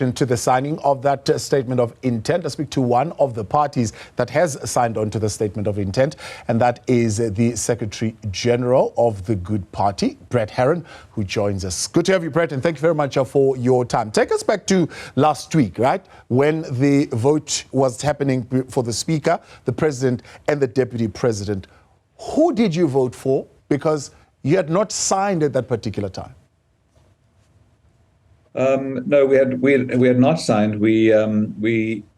to the signing of that statement of intent. I speak to one of the parties that has signed on to the statement of intent, and that is the Secretary General of the Good Party, Brett Herron, who joins us. Good to have you, Brett, and thank you very much for your time. Take us back to last week, right, when the vote was happening for the Speaker, the President, and the Deputy President. Who did you vote for? Because you had not signed at that particular time. No, we had not signed. We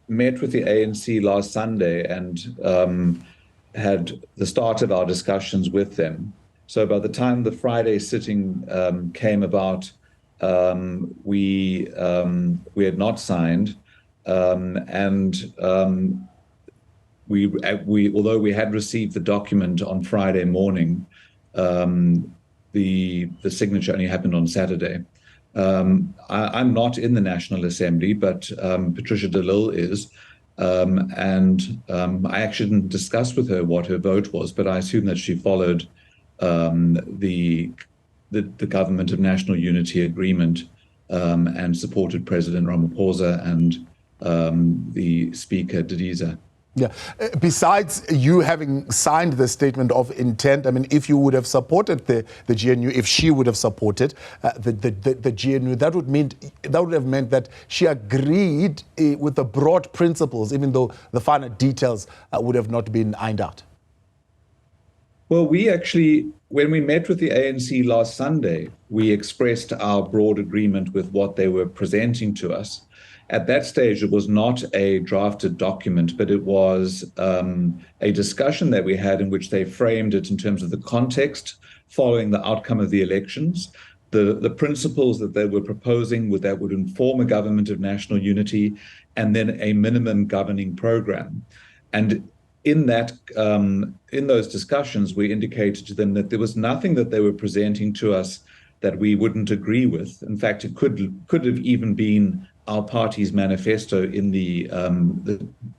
met with the ANC last Sunday and had the start of our discussions with them. So by the time the Friday sitting came about, we had not signed, although we had received the document on Friday morning, the signature only happened on Saturday. I'm not in the National Assembly, but Patricia de Lille is, and I actually didn't discuss with her what her vote was, but I assume that she followed the Government of National Unity agreement and supported President Ramaphosa and the Speaker Didiza. Yeah. Besides you having signed the statement of intent, I mean, if you would have supported the GNU, if she would have supported the GNU, that would have meant that she agreed with the broad principles, even though the finer details would have not been ironed out. Well, we actually, when we met with the ANC last Sunday, we expressed our broad agreement with what they were presenting to us. At that stage, it was not a drafted document, but it was a discussion that we had in which they framed it in terms of the context following the outcome of the elections, the principles that they were proposing that would inform a government of national unity, and then a minimum governing program. And in that, in those discussions, we indicated to them that there was nothing that they were presenting to us that we wouldn't agree with. In fact, it could have even been our party's manifesto in the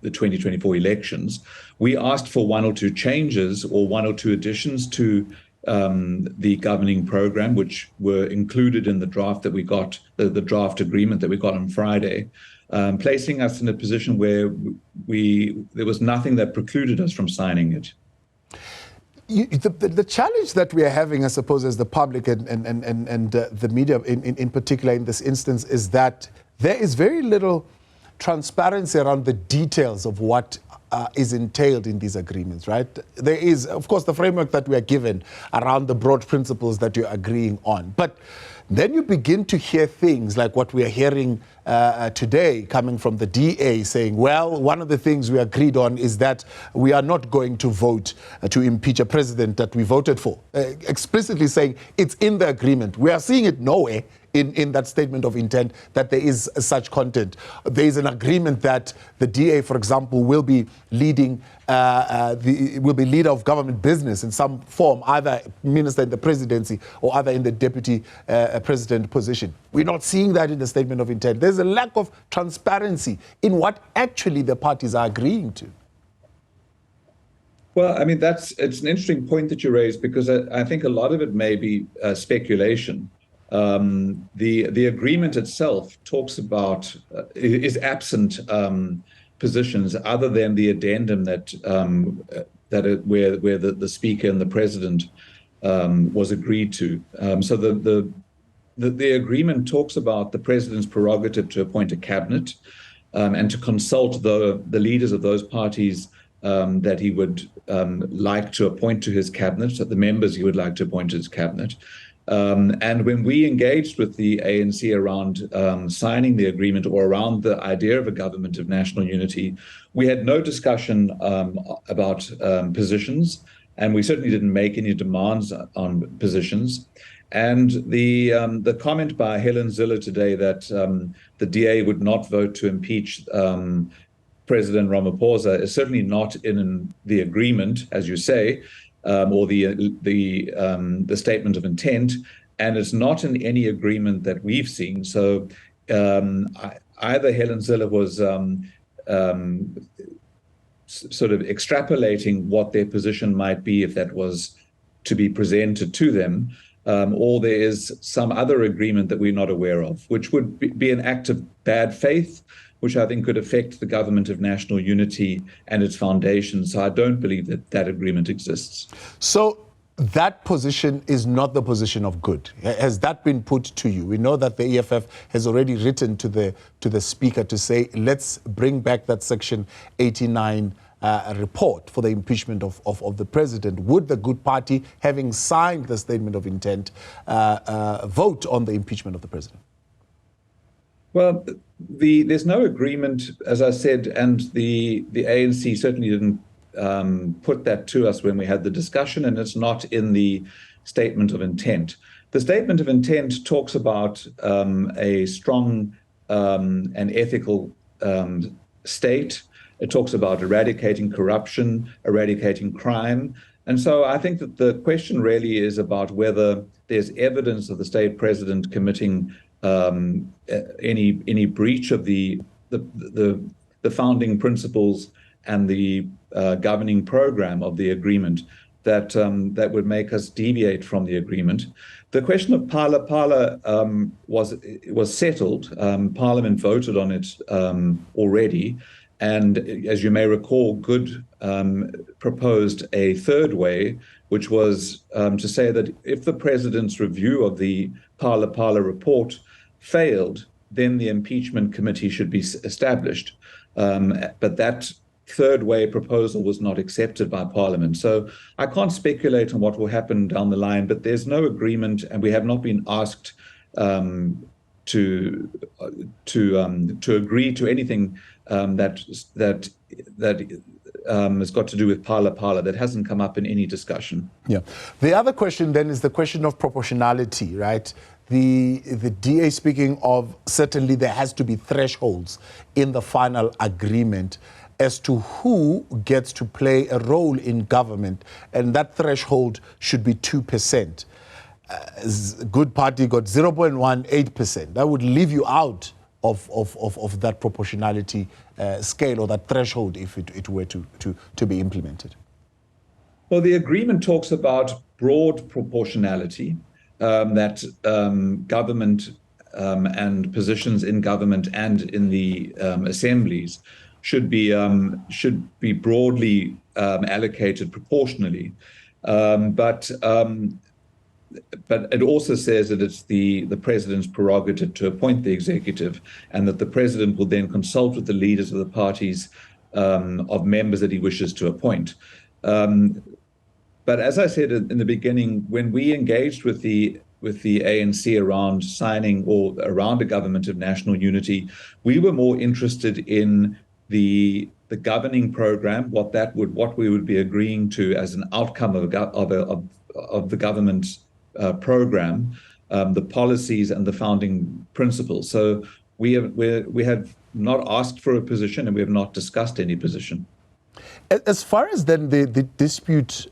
2024 elections. We asked for one or two changes or one or two additions to the governing program, which were included in the draft that we got, the draft agreement that we got on Friday, placing us in a position where there was nothing that precluded us from signing it. The challenge that we are having, I suppose, as the public and the media in particular in this instance, is that there is very little transparency around the details of what is entailed in these agreements, right? There is, of course, the framework that we are given around the broad principles that you're agreeing on. But then you begin to hear things like what we are hearing today coming from the DA saying, well, one of the things we agreed on is that we are not going to vote to impeach a president that we voted for, explicitly saying it's in the agreement. We are seeing it nowhere in that statement of intent that there is such content. There is an agreement that the DA, for example, will be leading, will be leader of government business in some form, either minister in the presidency or either in the deputy president position. We're not seeing that in the statement of intent. There's a lack of transparency in what actually the parties are agreeing to. Well, I mean, it's an interesting point that you raised, because I think a lot of it may be speculation. The agreement itself talks about, is absent positions other than the addendum where the Speaker and the President was agreed to. So the agreement talks about the President's prerogative to appoint a cabinet and to consult the leaders of those parties that he would like to appoint to his cabinet, the members he would like to appoint to his cabinet. And when we engaged with the ANC around signing the agreement or around the idea of a government of national unity, we had no discussion about positions, and we certainly didn't make any demands on positions. And the comment by Helen Zille today that the DA would not vote to impeach President Ramaphosa is certainly not in the agreement, as you say, or the statement of intent, and it's not in any agreement that we've seen. So either Helen Zille was sort of extrapolating what their position might be if that was to be presented to them, or there is some other agreement that we're not aware of, which would be an act of bad faith, which I think could affect the government of national unity and its foundation. So I don't believe that that agreement exists. So that position is not the position of good. Has that been put to you? We know that the EFF has already written to the Speaker to say, let's bring back that Section 89 report for the impeachment of the president. Would the Good Party, having signed the statement of intent, vote on the impeachment of the president? Well, there's no agreement, as I said, and the ANC certainly didn't put that to us when we had the discussion, and it's not in the statement of intent. The statement of intent talks about a strong and ethical state. It talks about eradicating corruption, eradicating crime. And so I think that the question really is about whether there's evidence of the state president committing any breach of the founding principles and the governing program of the agreement that would make us deviate from the agreement. The question of Phala Phala was settled. Parliament voted on it already. And as you may recall, Good proposed a third way, which was to say that if the president's review of the Phala Phala report failed, then the impeachment committee should be established. But that third way proposal was not accepted by Parliament. So I can't speculate on what will happen down the line, but there's no agreement, and we have not been asked to agree to anything that has got to do with Phala Phala. That hasn't come up in any discussion. Yeah. The other question then is the question of proportionality, right? The DA speaking of certainly there has to be thresholds in the final agreement as to who gets to play a role in government, and that threshold should be 2%. Good Party got 0.18%. That would leave you out of that proportionality scale or that threshold if it were to be implemented. Well, the agreement talks about broad proportionality, that government and positions in government and in the assemblies should be broadly allocated proportionally, but it also says that it's the president's prerogative to appoint the executive, and that the president will then consult with the leaders of the parties of members that he wishes to appoint. But as I said in the beginning, when we engaged with the ANC around signing or around a government of national unity, we were more interested in the governing program, what we would be agreeing to as an outcome of the government's program, the policies and the founding principles. So we have not asked for a position, and we have not discussed any position. As far as then the dispute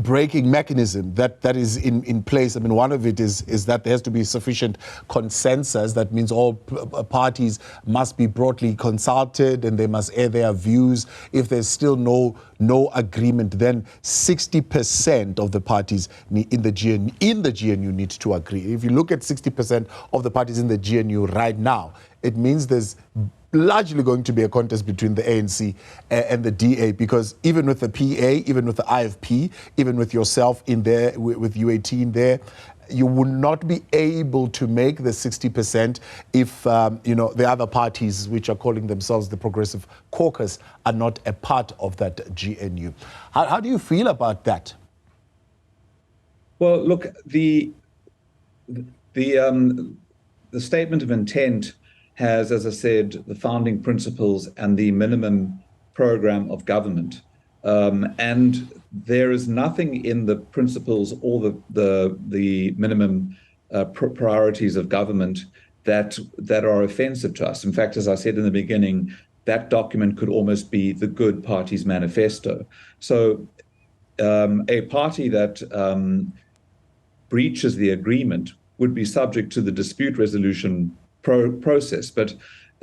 breaking mechanism that is in place, I mean, one of it is that there has to be sufficient consensus. That means all parties must be broadly consulted and they must air their views. If there's still no agreement, then 60% of the parties in the GNU need to agree. If you look at 60% of the parties in the GNU right now, it means there's largely going to be a contest between the ANC and the DA, because even with the PA, even with the IFP, even with yourself in there, with UAT in there, you will not be able to make the 60% if the other parties, which are calling themselves the Progressive Caucus, are not a part of that GNU. How do you feel about that? Well, look, the statement of intent has, as I said, the founding principles and the minimum program of government. And there is nothing in the principles or the minimum priorities of government that are offensive to us. In fact, as I said in the beginning, that document could almost be the Good Party's manifesto. So a party that breaches the agreement would be subject to the dispute resolution process. But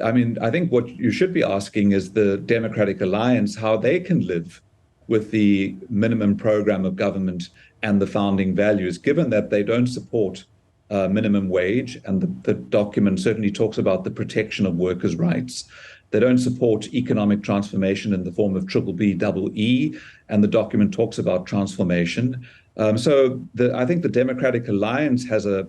I mean, I think what you should be asking is the Democratic Alliance how they can live with the minimum program of government and the founding values, given that they don't support minimum wage, and the document certainly talks about the protection of workers' rights. They don't support economic transformation in the form of BBBEE, and the document talks about transformation. So I think the Democratic Alliance has a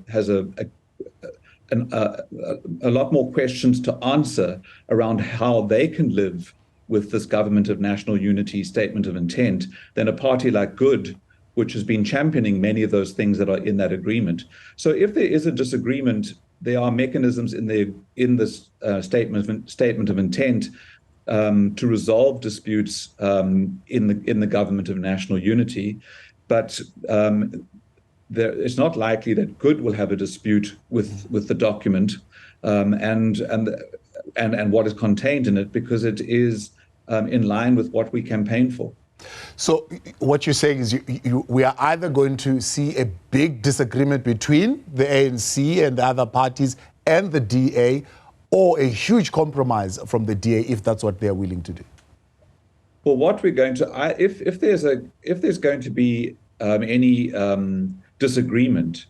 lot more questions to answer around how they can live with this government of national unity statement of intent than a party like Good, which has been championing many of those things that are in that agreement. So if there is a disagreement, there are mechanisms in this statement of intent to resolve disputes in the government of national unity, but it's not likely that Good will have a dispute with the document and what is contained in it, because it is in line with what we campaign for. So what you're saying is we are either going to see a big disagreement between the ANC and the other parties and the DA, or a huge compromise from the DA if that's what they're willing to do. Well, what we're going to, if there's going to be any disagreement,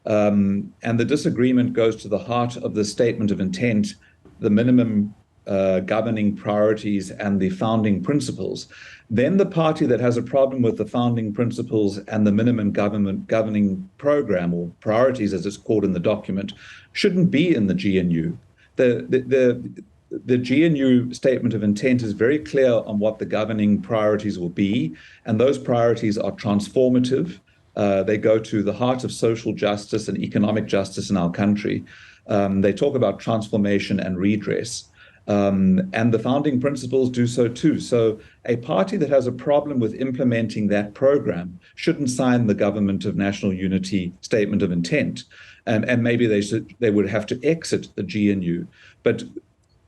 and the disagreement goes to the heart of the statement of intent, the minimum governing priorities and the founding principles, then the party that has a problem with the founding principles and the minimum governing program, or priorities as it's called in the document, shouldn't be in the GNU. The GNU statement of intent is very clear on what the governing priorities will be, and those priorities are transformative. They go to the heart of social justice and economic justice in our country. They talk about transformation and redress. And the founding principles do so too. So a party that has a problem with implementing that program shouldn't sign the government of national unity statement of intent. And maybe they would have to exit the GNU. But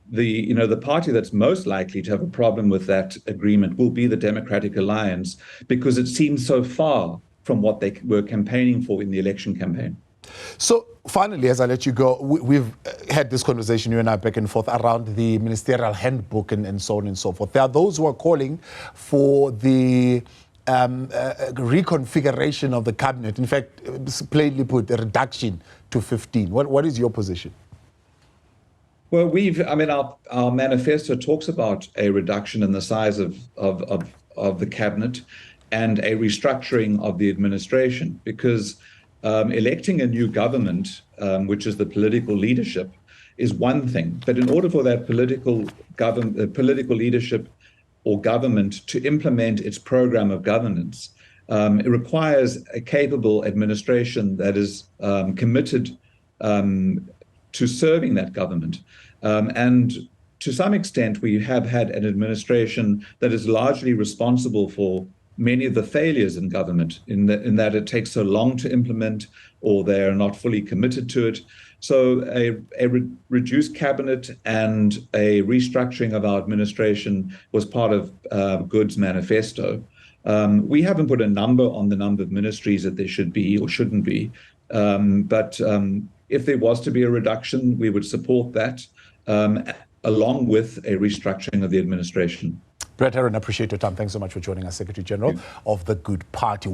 the party that's most likely to have a problem with that agreement will be the Democratic Alliance, because it seems so far from what they were campaigning for in the election campaign. So finally, as I let you go, we've had this conversation, you and I, back and forth around the ministerial handbook and so on and so forth. There are those who are calling for the reconfiguration of the cabinet. In fact, plainly put, a reduction to 15. What is your position? Well, our manifesto talks about a reduction in the size of the cabinet and a restructuring of the administration, because electing a new government, which is the political leadership, is one thing. But in order for that political leadership or government to implement its program of governance, it requires a capable administration that is committed to serving that government. And to some extent, we have had an administration that is largely responsible for many of the failures in government, in that it takes so long to implement, or they are not fully committed to it. So a reduced cabinet and a restructuring of our administration was part of Good's manifesto. We haven't put a number on the number of ministries that there should be or shouldn't be. But if there was to be a reduction, we would support that, along with a restructuring of the administration. Brett Herron, I appreciate your time. Thanks so much for joining us, Secretary General of the Good Party.